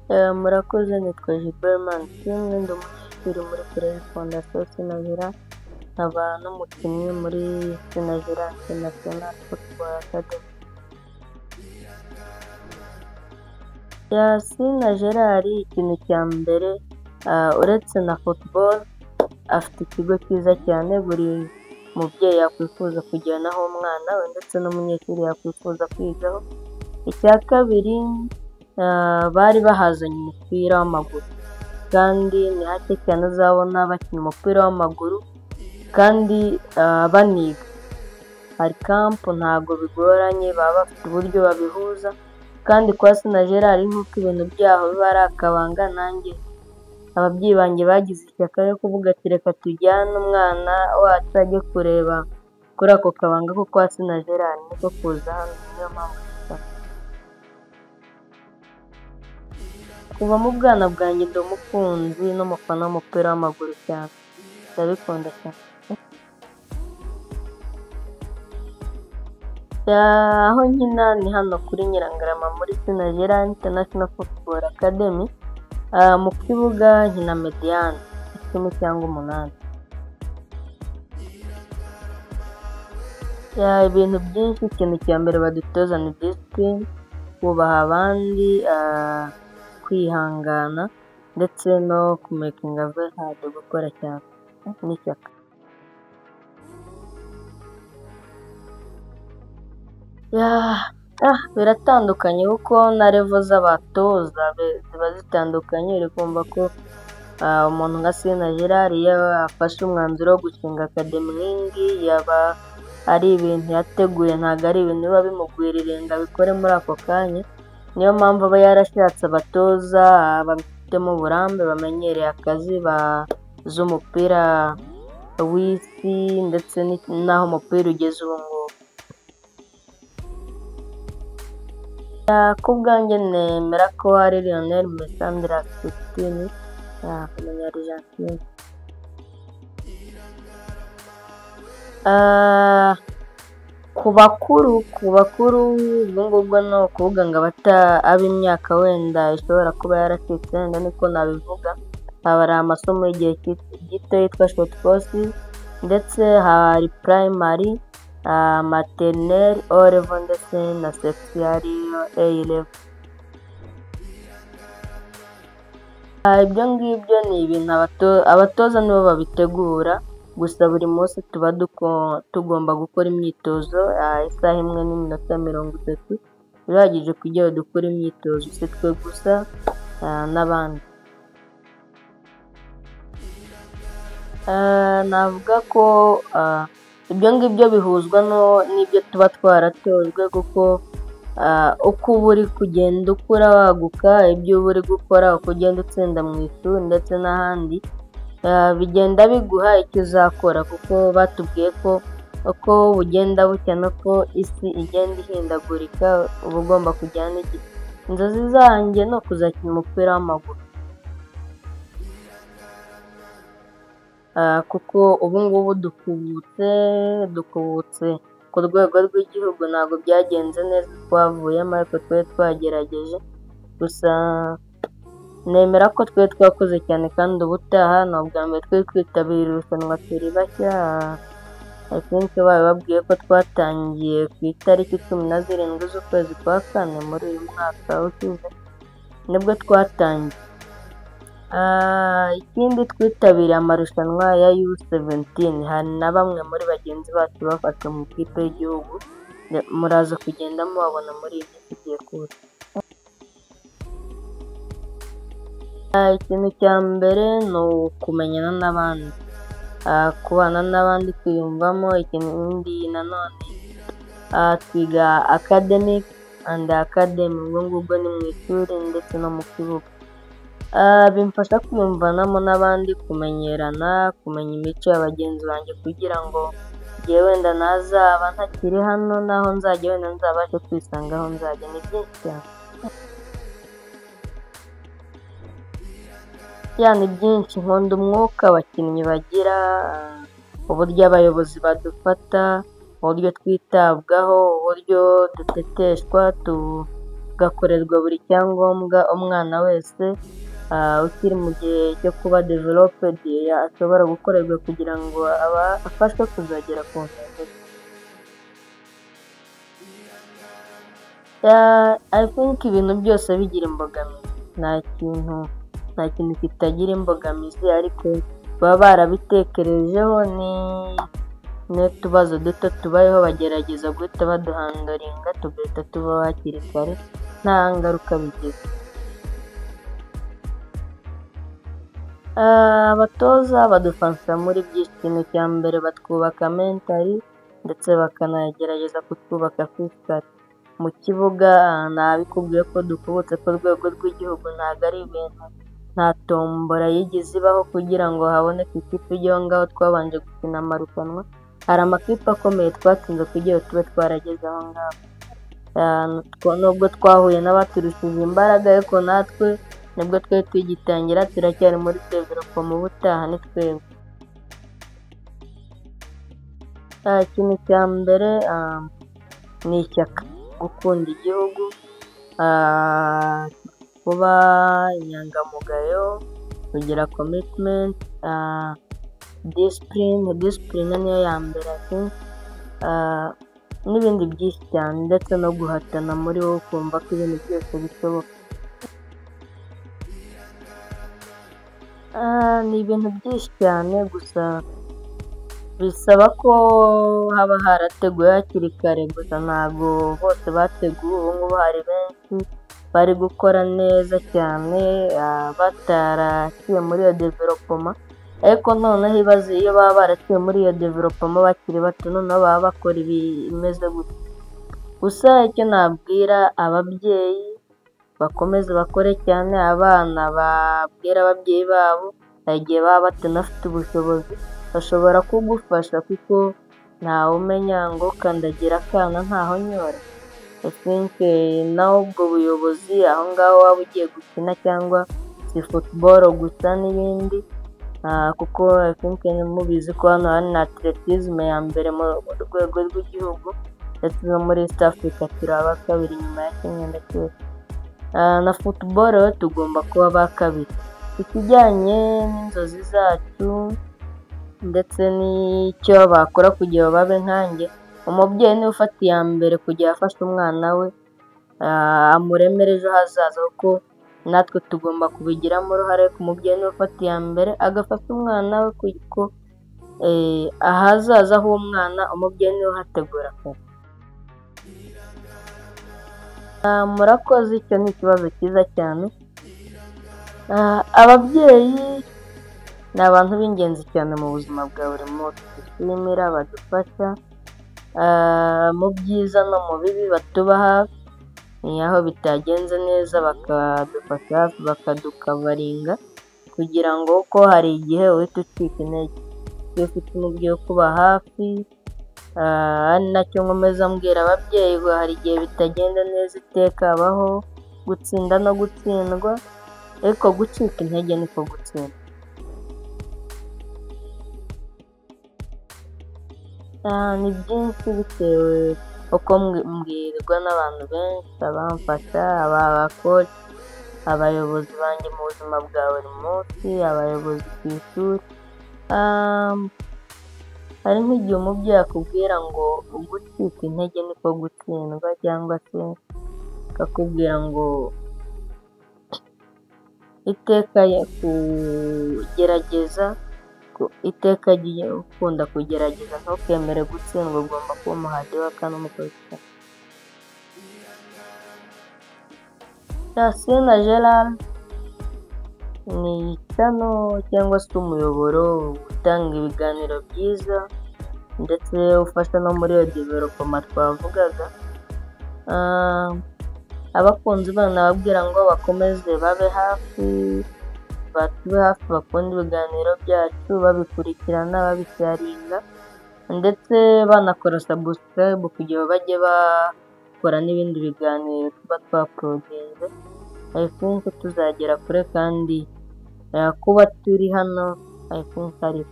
Murakoze, nitwa Gilbert Manishimwe, ndi umunyeshuri muri Pereire Fondation Sinagera, nkaba n'umukinnyi muri Sinagera International Football Academy. Sinagera hari ikintu cya mbere, uretse na football afite ikigo cyiza cyane buri mubyeyi yakwifuza kujyanaho umwana we ndetse n'umunyeshuri yakwifuza kwigaho. Icya kabiri, bari bahazanye umupira w'amaguru kandi ni hake cyane uzabona bakina umupira w'amaguru kandi baniga. Hari kampu ntabwo bigoranye, baba bafite uburyo babihuza kandi kwa Sinagera hari nk'uko ibintu byaho biba ari akabanga. Nanjye ababyeyi banjye bagize ishyaka ryo kuvuga ati reka tujyane umwana wacu ajye kureba kuri ako kabanga ko kwa Sinagera niko kuza hano, niyo mpamvu kuva mu bwana bwanjye ndi umukunzi n'umufana w'umupira w'amaguru cyane, ndabikunda cyane. Aho nkina ni hano kuri Nyirangarama muri Sinagera International Football Academy. Mu kibuga nkina mediane 10 cyangwa 8. Ibintu byinshi, ikintu cya mbere badutoza ni discipline, kubaha abandi, kwihangana ndetse no kumakinga very hard, gukora cyane n'ishyaka. Biratandukanye kuko na level z'abatoza ziba zitandukanye. Uri kumva ko umuntu nka Sinagera iyo afashe umwanzuro wo gushinga academy nk'ingi yaba ari ibintu yateguye, ntabwo ari ibintu biba bimugwiririye ngo abikore muri ako kanya. Niyo mpamvu aba yarashatse abatoza babifitemo uburambe, bamenyereye akazi, bazi umupira w'isi ndetse n'aho umupira ugeze ubu ngubu. Ku bwanjye nemera ko ari Lionel Messi under 16, umunya-Argentine. Ku bakuru ubwo ngubwo ni ukuvuga ngo ab'imyaka wenda ishobora kuba yaracitse, wenda niko nabivuga. Haba hari amasomo y'igihe gito yitwa short courses, ndetse hari primary, maternelle, O level ndetse na secondary A level. Ibyo ngibyo ni ibintu abatoza nibo babitegura, gusa buri munsi tuba tugomba gukora imyitozo isaha imwe n'iminota 30 bihagije kugira ngo dukore imyitozo, si twe gusa n'abandi. Navuga ko ibyo ngibyo bihuzwa n'ibyo tuba twaratojwe, kuko uko uba uri kugenda ukura waguka, ibyo uba uri gukora, uko ugenda utsinda mu ishuri ndetse n'ahandi, bigenda biguha icyo uzakora, kuko batubwiye ko uko bugenda bucya nuko isi igenda ihindagurika, uba ugomba kujyana n'igihe. Inzozi zanjye ni ukuzakina umupira w'amaguru, kuko ubu ngubu dukubutse ku rwego rw'igihugu. Ntabwo byagenze neza twavuyemo, ariko twari twagerageje. Gusa nemera ko twari twakoze cyane, kandi ubutaha ni ubwa mbere twari twitabira irushanwa turi bashya. I think bababwiye ko twatangiye ku itariki 17 z'ukwezi kwa 4 muri uyu mwaka ushize, nibwo twatangiye. Ikindi, twitabiriye amarushanwa ya U17. Hari na bamwe muri bagenzi bacu bafashwe mu ikipe y'igihugu, muraza kugenda mubabona muri iyi minsi igiye kuza. Ikintu cya mbere ni ukumenyana n'abandi, kubana n'abandi, kwiyumvamo. Ikindi nanone, twiga academic and academy, ubwo ngubwo ni mu ishuri ndetse no mu kibuga. Bimfasha kwiyumvanamo n'abandi, kumenyerana, kumenya imico ya bagenzi banjye, kugira ngo igihe wenda nazaba ntakiri hano, naho nzajya wenda nzabashe kwisanga aho nzajya. Ni byinshi cyane, ni byinshi. Nkunda umwuka abakinnyi bagira, uburyo abayobozi badufata, uburyo twitabwaho, uburyo duteteshwa, gakorerwa buri cyangombwa umwana wese ukiri mu gihe cyo kuba developed ashobora gukorerwa kugira ngo afashwe kuzagera ku ntego ze. I think ibintu byose bigira imbogamizi, nta kintu kitagira imbogamizi, ariko baba barabitekerejeho n'utubazo duto tubayeho bagerageza guhita baduhandoringa tugahita tubaho hakiri kare nta ngaruka bigize. Abatoza badufasha muri byinshi. Ikintu cya mbere batwubaka mentally ndetse bakanagerageza kutwubaka physically. Mu kibuga nabikubwiye ko dukubutse ku rwego rw'igihugu, ntabwo ari ibintu, nta tombora yigeze ibaho kugira ngo haboneke ikipe ijyaho ngaho, twabanje gukina amarushanwa, hari amakipe akomeye twatsinze kugira ngo tube twarageze aho ngaho. Nubwo twahuye n'abaturushije imbaraga ariko natwe nibwo twari tugitangira, turacyari muri developo, mu butaha ni twebwe. Ikintu cya mbere ni ishyaka, gukunda igihugu, kuba inyangamugayo, kugira commitment, discipline niyo ya mbere n'ibindi byinshi cyane, ndetse no guhatana muri wowe ukumva ko ibintu byose bishoboka. Ni ibintu byinshi cyane, gusa bisaba ko haba harateguwe hakiri kare, gusa ntabwo bose bateguwe. Ubu ngubu hari benshi bari gukora neza cyane bataraciye muri iyo developoma, ariko noneho ibaze iyo baba baraciye muri iyo developoma bakiri bato, noneho baba bakora ibimeze gutya. Gusa icyo nabwira ababyeyi, bakomeze bakore cyane, abana babwira ababyeyi babo, hari igihe baba batanafite ubushobozi, bashobora kugufasha kuko ntawe umenya ngo kandagira akana ntaho nyora. I think nawe ubwo buyobozi aho ngaho waba ugiye gukina, cyangwa si football gusa n'ibindi, kuko I think mubizi ko hano hari na atletism ya mbere mu rwego rw'igihugu, ndetse no muri East Africa turi aba kabiri nyuma ya Kenya ndetse na football rero tugomba kuba ba kabiri. Ikijyanye n'inzozi zacu ndetse n'icyo bakora kugira ngo babe nkanjye, umubyeyi niwe ufata iya mbere kugira afashe umwana we, amuremere ejo hazaza, kuko natwe tugomba kubigiramo uruhare. Ariko umubyeyi niwe ufata iya mbere agafasha umwana we, kuko ahazaza h'umwana umubyeyi niwe uhategura kare. Murakoze, icyo ni ikibazo cyiza cyane. Ababyeyi ni abantu b'ingenzi cyane mu buzima bwa buri munsi, dushimira, badufasha mu byiza no mu bibi, batuba hafi, aho bitagenze neza bakadufasha hafi, bakadukavaringa, kugira ngo ko hari igihe uhita ucika intege. Iyo ufite umubyeyi ukuba hafi, ari nacyo nkomeza mbwira ababyeyi, hari igihe bitagenda neza iteka, habaho gutsinda no gutsindwa, ariko gucika intege niko gutsinda. Ni byinshi bitewe uko mbwirwa n'abantu benshi, abamfasha, abakoci, abayobozi banjye mu buzima bwa buri munsi, abayobozi ku ishuri. Hari nk'igihe umubyeyi akubwira ngo gucika intege niko gutsindwa, cyangwa se akakubwira ngo iteka kugerageza, iteka agiye ukunda kugerageza, ntukemere gutsindwa, ugomba kuba umuhati wa kandi umukozi. Sina Gerard ni ishyano cyangwa se umuyoboro utanga ibiganiro byiza, ndetse ufasha no muri iyo developoma twavugaga. Abakunzi bana babwira ngo bakomeze babe hafi, batube hafi, bakunda ibiganiro byacu, babikurikirana, babisharinga, ndetse banakora subscribe kugira ngo bajye bakora n'ibindi biganiro tuba twaporodinze. I think tuzagera kure, kandi kuba turi hano I think ari